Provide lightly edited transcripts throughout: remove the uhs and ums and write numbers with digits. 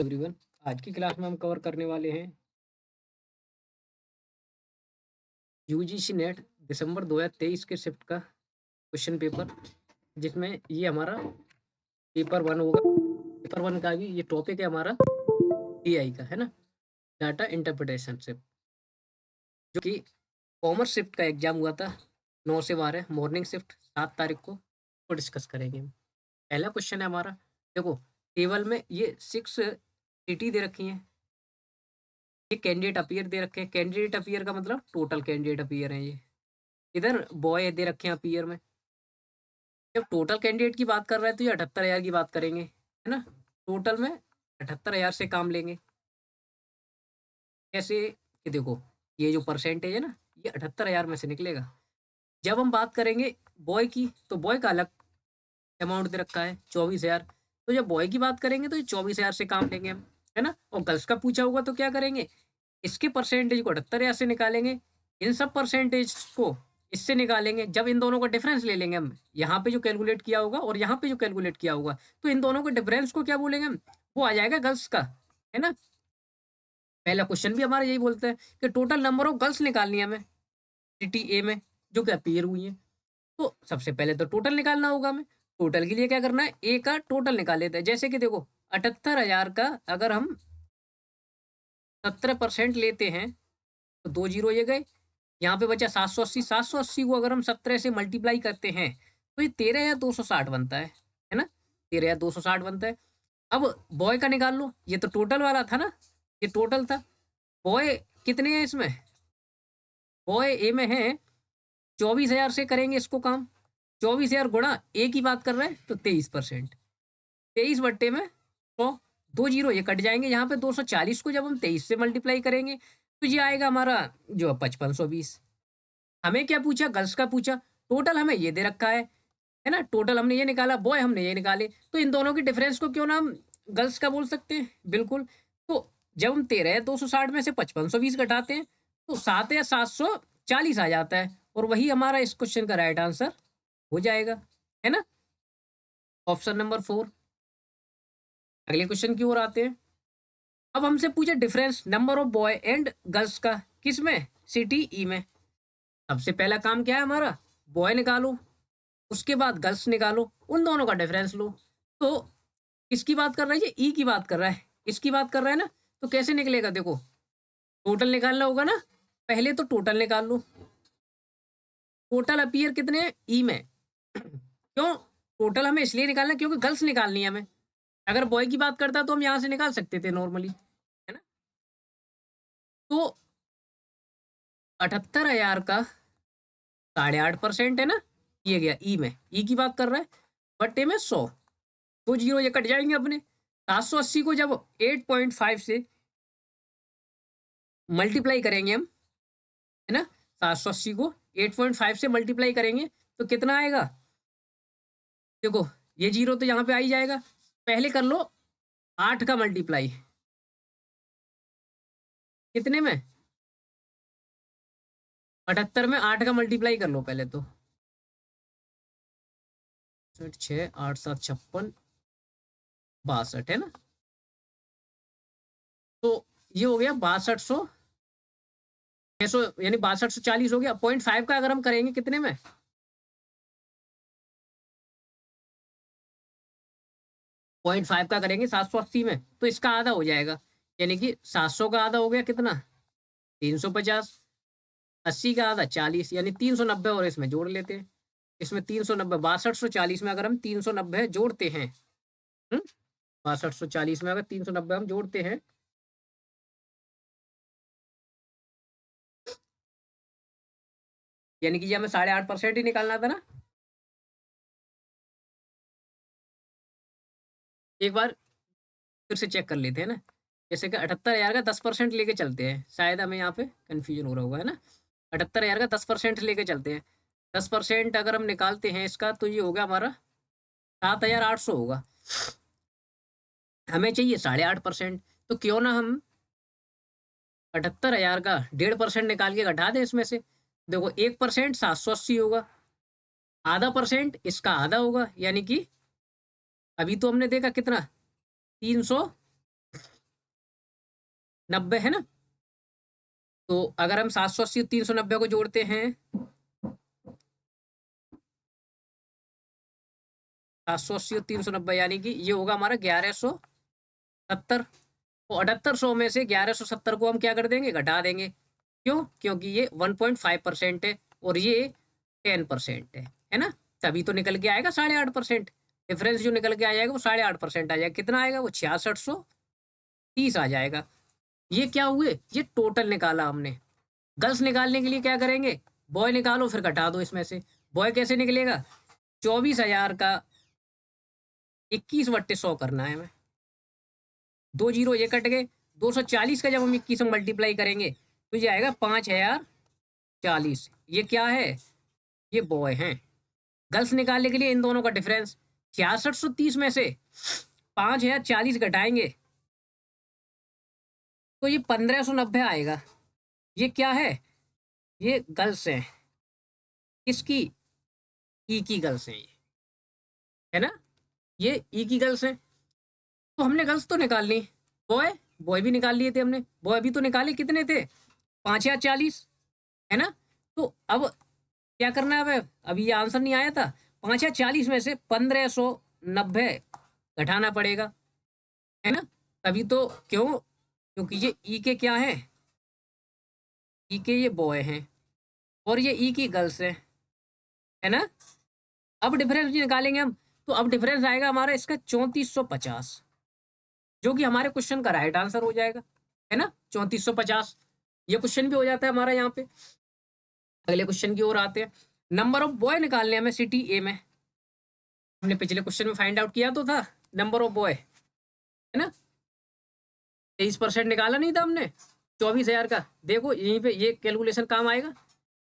Everyone, आज की class में हम कवर करने वाले हैं यूजीसी नेट दिसंबर 2023 के शिफ्ट का क्वेश्चन पेपर, जिसमें ये हमारा पेपर वन होगा। पेपर वन का भी ये टॉपिक है हमारा टीआई का, है ना, डाटा इंटरप्रिटेशन शिफ्ट, जो कि कॉमर्स शिफ्ट का एग्जाम हुआ था 9 से 12 मॉर्निंग शिफ्ट 7 तारीख को डिस्कस करेंगे हम। पहला क्वेश्चन है हमारा, देखो टेबल में ये 6 सिटी दे रखी हैं, ये कैंडिडेट अपीयर दे रखे हैं। कैंडिडेट अपीयर का मतलब टोटल कैंडिडेट अपीयर है। ये इधर बॉय दे रखे हैं अपीयर में। जब टोटल कैंडिडेट की बात कर रहे हैं तो ये 78,000 की बात करेंगे, है ना। टोटल में 78,000 से काम लेंगे। कैसे कि देखो, ये जो परसेंटेज है ना, ये 78,000 में से निकलेगा। जब हम बात करेंगे बॉय की, तो बॉय का अलग अमाउंट दे रखा है 24,000। तो जब बॉय की बात करेंगे तो ये 24,000 से काम लेंगे हम, है ना। और गर्ल्स का पूछा होगा तो क्या करेंगे, इसके परसेंटेज को 78,000 से निकालेंगे, इन सब परसेंटेज को इससे निकालेंगे। जब इन दोनों का डिफरेंस ले लेंगे हम, यहाँ पे जो कैलकुलेट किया होगा और यहाँ पे जो कैलकुलेट किया होगा, तो इन दोनों के डिफरेंस को क्या बोलेंगे हम, वो आ जाएगा गर्ल्स का, है ना। पहला क्वेश्चन भी हमारा यही बोलता है कि टोटल नंबर ऑफ गर्ल्स निकालनी है हमें सिटी ए में, जो कि अपीयर हुई है। तो सबसे पहले तो टोटल निकालना होगा हमें। टोटल के लिए क्या करना है, ए का टोटल निकाल लेते हैं। जैसे कि देखो 78,000 का अगर हम 17% लेते हैं तो 2 जीरो ये गए, यहाँ पे बचा 780। 780 को अगर हम 17 से मल्टीप्लाई करते हैं तो ये 13,260 बनता है ना। 13,260 बनता है। अब बॉय का निकाल लो, ये तो टोटल वाला था ना, ये टोटल था। बॉय कितने हैं इसमें, बॉय ए में है 24,000 से करेंगे इसको काम। 24,000 गुणा ए की बात कर रहे हैं तो 23%, 23 बट्टे में 100। 2 जीरो ये कट जाएंगे, यहाँ पे 240 को जब हम 23 से मल्टीप्लाई करेंगे तो ये आएगा हमारा जो 5520। हमें क्या पूछा, गर्ल्स का पूछा। टोटल हमें ये दे रखा है ना। टोटल हमने ये निकाला, बॉय हमने ये निकाले, तो इन दोनों की डिफरेंस को क्यों ना हम गर्ल्स का बोल सकते हैं, बिल्कुल। तो जब हम 13,260 में से 5520 घटाते हैं तो 7,740 आ जाता है, और वही हमारा इस क्वेश्चन का राइट आंसर हो जाएगा, है ना। Option number 4। अगले क्वेश्चन की ओर आते हैं। अब हमसे पूछे difference number of boy and girls का, किस में, सिटी ई में। सबसे पहला काम क्या है हमारा, बॉय निकालो, उसके बाद गर्ल्स निकालो, उन दोनों का डिफरेंस लो। तो किसकी बात कर रहा है, ये ई की बात कर रहा है, इसकी बात कर रहा है ना। तो कैसे निकलेगा, देखो टोटल निकालना होगा ना। पहले तो टोटल निकाल लो। टोटल अपीयर कितने हैं ई में। क्यों, टोटल हमें इसलिए निकालना क्योंकि गर्ल्स निकालनी है हमें। अगर बॉय की बात करता तो हम यहाँ से निकाल सकते थे नॉर्मली, है ना। तो 78,000 का 8.5% है ना, ये गया ई में, ई की बात कर रहा है, बट्टे में 100। 2 जीरो ये कट जाएंगे अपने। 780 को जब 8.5 से मल्टीप्लाई करेंगे हम, है ना, 780 को 8.5 से मल्टीप्लाई करेंगे तो कितना आएगा। देखो ये जीरो तो यहाँ पे आ ही जाएगा। पहले कर लो 8 का मल्टीप्लाई, कितने में, 78 में 8 का मल्टीप्लाई कर लो पहले तो। 6 8 7 56 62, है ना। तो ये हो गया 6200, 600 यानी 6240 हो गया। 0.5 का अगर हम करेंगे कितने में, 0.5 का करेंगे 780 में तो इसका आधा हो जाएगा। यानी कि 700 का आधा हो गया कितना, 350। 80 का आधा 40, यानी 390 और इसमें जोड़ लेते हैं। इसमें 390, 6240 में अगर हम 390 जोड़ते हैं, 6240 में अगर 390 हम जोड़ते हैं, यानी कि ये हमें 8.5% ही निकालना था ना। एक बार फिर से चेक कर लेते हैं ना। जैसे कि 78,000 का 10% लेके चलते हैं, शायद हमें यहाँ पे कंफ्यूजन हो रहा होगा, है ना। 78,000 का 10% लेके चलते हैं। 10% अगर हम निकालते हैं इसका तो ये होगा हमारा 7,800 होगा। हमें चाहिए 8.5%, तो क्यों ना हम 78,000 का 1.5% निकाल के घटा दें इसमें से। देखो 1% 780 होगा, आधा परसेंट इसका आधा होगा, यानी कि अभी तो हमने देखा कितना, 300 90 है ना। तो अगर हम 780 और 390 को जोड़ते हैं, 780 और 390 यानी कि ये होगा हमारा 1170। तो 7800 में से 1170 को हम क्या कर देंगे, घटा देंगे। क्यों? क्योंकि ये 1.5% है और ये 10% है ना। तभी तो निकल के आएगा 8.5%। डिफरेंस जो निकल के आ जाएगा वो 8.5% आ जाएगा। कितना आएगा वो 6630 आ जाएगा। ये क्या हुए, ये टोटल निकाला हमने। गर्ल्स निकालने के लिए क्या करेंगे, बॉय निकालो फिर घटा दो इसमें से। बॉय कैसे निकलेगा, 24,000 का 21/100 करना है हमें। 2 जीरो ये कट गए। 240 का जब हम 21 से मल्टीप्लाई करेंगे तो ये आएगा 5040। ये क्या है, ये बॉय हैं। गर्ल्स निकालने के लिए इन दोनों का डिफरेंस 6630 में से 5040 घटाएंगे तो ये 1590 आएगा। ये क्या है, ये गर्ल्स हैं। किसकी, ई की गर्ल्स हैं ये, है ना। ये ई की गर्ल्स हैं। तो हमने गर्ल्स तो निकाल ली, बॉय बॉय भी निकाल लिए थे हमने। बॉय भी तो निकाले, कितने थे, 5040, है ना। तो अब क्या करना है, अब अभी ये आंसर नहीं आया था। 5040 में से 1590 घटाना पड़ेगा, है ना। तभी तो, क्यों, क्योंकि ये ई के क्या है, ई के ये बॉय हैं और ये ई की गर्ल्स है ना। अब डिफरेंस निकालेंगे हम। तो अब डिफरेंस आएगा हमारा इसका 3450, जो कि हमारे क्वेश्चन का राइट आंसर हो जाएगा, है ना। 3450 ये क्वेश्चन भी हो जाता है हमारा यहाँ पे। अगले क्वेश्चन की ओर आते हैं। नंबर ऑफ बॉय निकालने हमें सिटी ए में। हमने पिछले क्वेश्चन में फाइंड आउट किया तो था नंबर ऑफ बॉय, है ना। 23% निकाला नहीं था हमने 24,000 का। देखो यहीं पे ये कैलकुलेशन काम आएगा।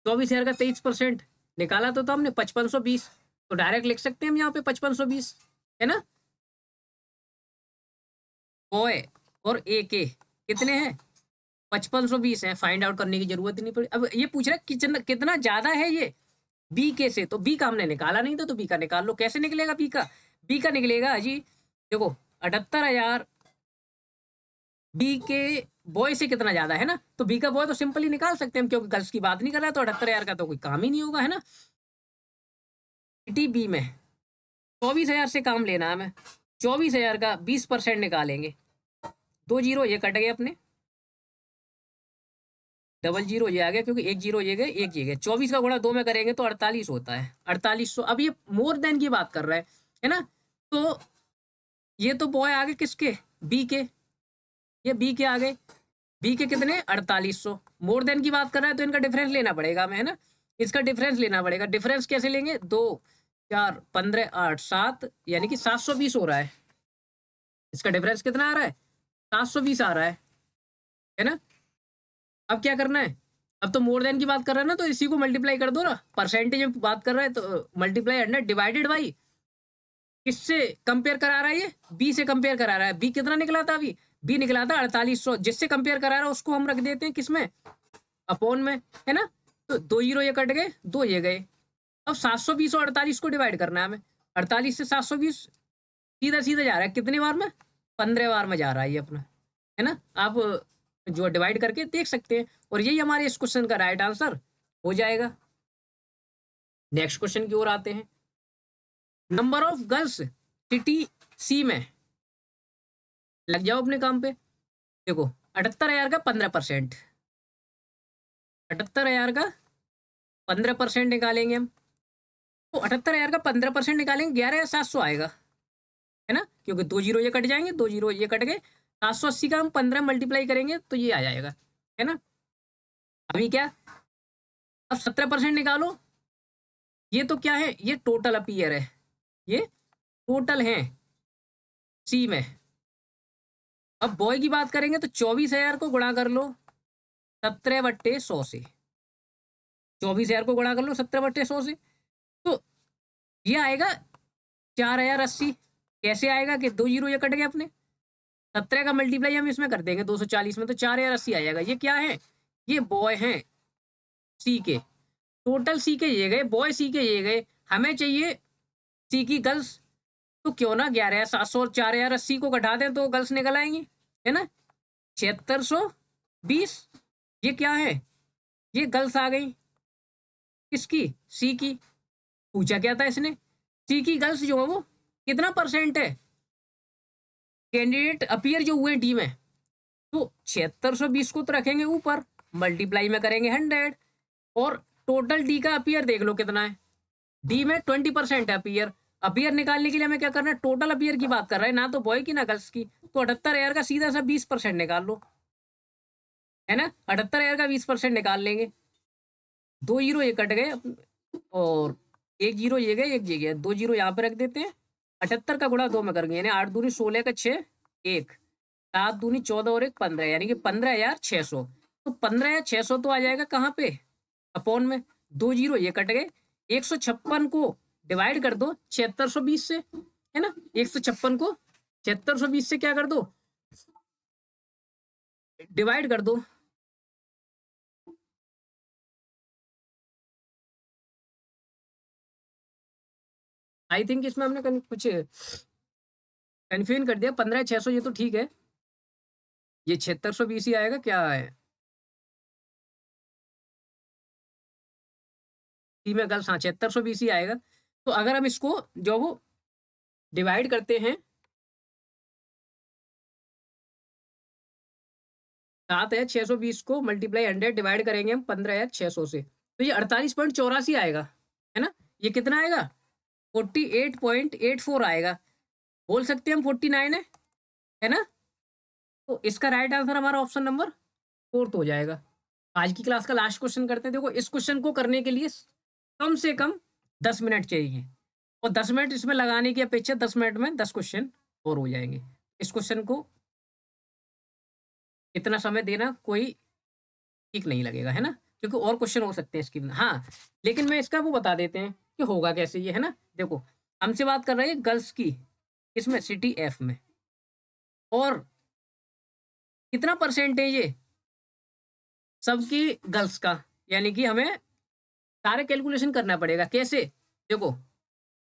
24,000 का 23% निकाला तो था हमने 5520। तो डायरेक्ट लिख सकते हैं हम यहाँ पे 5520, है ना। बॉय और ए के कितने हैं, 5520 है। फाइंड आउट करने की जरूरत ही नहीं पड़ी। अब ये पूछ रहा है कितना कितना ज्यादा है ये बी के से, तो बी का हमने निकाला नहीं था तो बी का निकाल लो। कैसे निकलेगा बी का, बी का निकलेगा जी, देखो 78,000 बी के बॉय से कितना ज्यादा है ना। तो बी का बॉय तो सिंपली निकाल सकते हैं हम, क्योंकि गर्ल्स की बात नहीं कर रहा है। तो 78,000 का तो कोई काम ही नहीं होगा, है ना। सिटी बी में 24,000 से काम लेना है हमें। 24,000 का 20% निकालेंगे। 2 जीरो ये कट गए अपने, डबल जीरो ये आ गया, क्योंकि 1 जीरो ये गए, 1 ये गए। 24 का गुणा 2 में करेंगे तो 48 होता है, 4800। अब ये मोर देन की बात कर रहा है ना। तो ये तो बॉय आ गए किसके, बी के। ये बी के आ गए, बी के कितने 4800। मोर देन की बात कर रहा है तो इनका डिफरेंस लेना पड़ेगा हमें, है ना। इसका डिफरेंस लेना पड़ेगा। डिफरेंस कैसे लेंगे, 2 4 15 8 7, यानी कि 720 हो रहा है। इसका डिफरेंस कितना आ रहा है, 720 आ रहा है ना। अब क्या करना है, अब तो मोर देन की बात कर रहा है ना, तो इसी को मल्टीप्लाई कर दो ना। परसेंटेज में बात कर रहा है तो मल्टीप्लाई 100 डिवाइडेड बाई, किससे कंपेयर करा रहा है, ये बी से कंपेयर करा रहा है। बी कितना निकला था अभी, बी निकला था 4800। जिससे कंपेयर करा रहा है उसको हम रख देते हैं किसमें, अपॉन में, है ना। तो 2 जीरो ये कट गए, 2 ये गए। अब 720 और 48 को डिवाइड करना है हमें। 48 से 720 सीधा सीधा जा रहा है, कितनी बार में, 15 बार में जा रहा है ये अपना, है ना। आप जो डिवाइड करके देख सकते हैं। और यही हमारे इस क्वेश्चन का राइट आंसर हो जाएगा। नेक्स्ट क्वेश्चन की ओर आते हैं। नंबर ऑफ गर्ल्स सिटी सी में, लग जाओ अपने काम पे। देखो 78,000 का 15%, 78,000 का 15% निकालेंगे हम। तो 78,000 का 15% निकालेंगे 11,700 आएगा, है ना। क्योंकि 2 जीरो ये कट जाएंगे, 2 जीरो ये कट गए। 780 का हम 15 मल्टीप्लाई करेंगे तो ये आ जाएगा, है ना। अभी क्या, अब 17% निकालो। ये तो क्या है, ये टोटल अपीयर है, ये टोटल है सी में। अब बॉय की बात करेंगे तो 24,000 को गुणा कर लो 17/100 से। 24,000 को गुणा कर लो 17/100 से, तो ये आएगा 4,080। कैसे आएगा कि 2 जीरो ये कट गए अपने, 17 का मल्टीप्लाई हम इसमें कर देंगे 240 में, तो 4,080 आ जाएगा। ये क्या है, ये बॉय हैं सी के। टोटल सी के ये गए, बॉय सी के ये गए। हमें चाहिए सी की गर्ल्स। तो क्यों ना 11,700 और 4,080 को घटा दें तो गर्ल्स निकल आएंगी, है ना। 7620, ये क्या है, ये गर्ल्स आ गई, किसकी, सी की। पूछा क्या था इसने, सी की गर्ल्स जो है वो कितना परसेंट है, कैंडिडेट अपीयर जो हुए डी में, तो 7620 को तो रखेंगे ऊपर, मल्टीप्लाई में करेंगे 100, और टोटल डी का अपीयर देख लो कितना है, डी में 20% है अपीयर। अपीयर निकालने के लिए हमें क्या करना है, टोटल अपीयर की बात कर रहे हैं, ना तो बॉय की ना गर्ल्स की, तो 78,000 का सीधा सा 20% निकाल लो, है ना, 78,000 का 20% निकाल लेंगे, 2 जीरो ये कट गए और 1 जीरो ये गए, 1 ये गया, 2 जीरो यहाँ पे रख देते हैं। 78 का गुणा 2 में करेंगे, यानी 8 दूनी 16 का 6, 1 7 दूनी 14 और 1 15, यानी कि 15,600। तो 15,600 तो आ जाएगा कहाँ पे, अपॉन में, 2 जीरो ये कट गए, 156 को डिवाइड कर दो 7620 से, है ना, 156 को 7620 से क्या कर दो, डिवाइड कर दो। आई थिंक इसमें हमने कुछ कन्फ्यूजन कर दिया, 15,600 ये तो ठीक है, ये 7620 ही आएगा क्या है, सी में गर्ल्स, हाँ 7620 ही आएगा। तो अगर हम इसको जो वो डिवाइड करते हैं 7,620 को मल्टीप्लाई 100 डिवाइड करेंगे हम 15,600 से, तो ये 48.84 आएगा, है ना, ये कितना आएगा, 48.84 आएगा, बोल सकते हैं हम 49 है ना। तो इसका राइट आंसर हमारा ऑप्शन नंबर 4 हो जाएगा। आज की क्लास का लास्ट क्वेश्चन करते हैं। देखो, इस क्वेश्चन को करने के लिए कम से कम 10 मिनट चाहिए, और 10 मिनट इसमें लगाने की अपेक्षा 10 मिनट में 10 क्वेश्चन और हो जाएंगे। इस क्वेश्चन को इतना समय देना कोई ठीक नहीं लगेगा, है ना, क्योंकि और क्वेश्चन हो सकते हैं इसकी। हाँ, लेकिन मैं इसका वो बता देते हैं कि होगा कैसे ये, है ना। देखो, हमसे बात कर रहे हैं गर्ल्स की, इसमें सिटी एफ में, और कितना परसेंटेज है सबकी गर्ल्स का, यानी कि हमें सारे कैलकुलेशन करना पड़ेगा। कैसे, देखो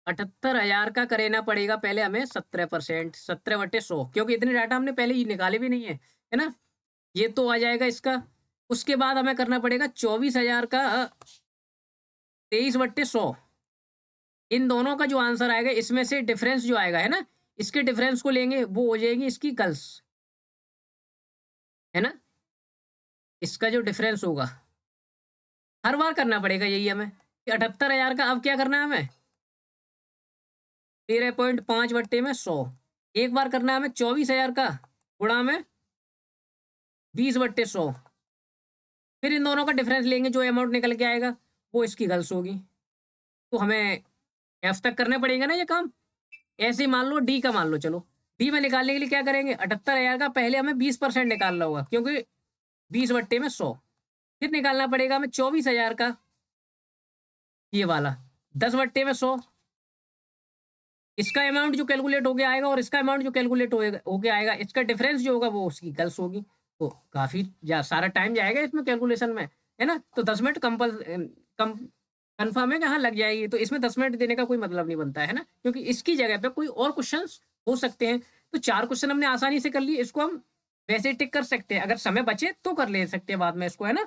78,000 का करना पड़ेगा पहले हमें 17%, 17/100, क्योंकि इतने डाटा हमने पहले ही निकाले भी नहीं है, है ना। ये तो आ जाएगा इसका। उसके बाद हमें करना पड़ेगा 24,000 का 23/100। इन दोनों का जो आंसर आएगा, इसमें से डिफरेंस जो आएगा, है ना, इसके डिफरेंस को लेंगे, वो हो जाएगी इसकी गर्ल्स, है ना। इसका जो डिफरेंस होगा हर बार करना पड़ेगा, यही हमें 78,000 का। अब क्या करना है हमें, 13.5/100। एक बार करना है हमें 24,000 का गुणा में 20/100। फिर इन दोनों का डिफरेंस लेंगे, जो अमाउंट निकल के आएगा वो इसकी गर्ल्स होगी। तो हमें एफ तक करने पड़ेगा ना ये काम। ऐसे ही मान लो डी का मान लो, चलो डी में निकालने के लिए क्या करेंगे, 78,000 का पहले हमें 20% निकालना होगा, क्योंकि 20/100। फिर निकालना पड़ेगा हमें 24,000 का, ये वाला 10/100। इसका अमाउंट जो कैलकुलेट होके आएगा और इसका अमाउंट जो कैलकुलेट होके आएगा, इसका डिफरेंस जो होगा वो उसकी गर्ल्स होगी। तो काफी सारा टाइम जाएगा इसमें कैलकुलेशन में, है ना। तो 10 मिनट कंफर्म है कि हाँ लग जाएगी। तो इसमें 10 मिनट देने का कोई मतलब नहीं बनता है ना, क्योंकि इसकी जगह पे कोई और क्वेश्चन हो सकते हैं। तो 4 क्वेश्चन हमने आसानी से कर लिए, इसको हम वैसे टिक कर सकते हैं, अगर समय बचे तो कर ले सकते हैं बाद में इसको, है ना।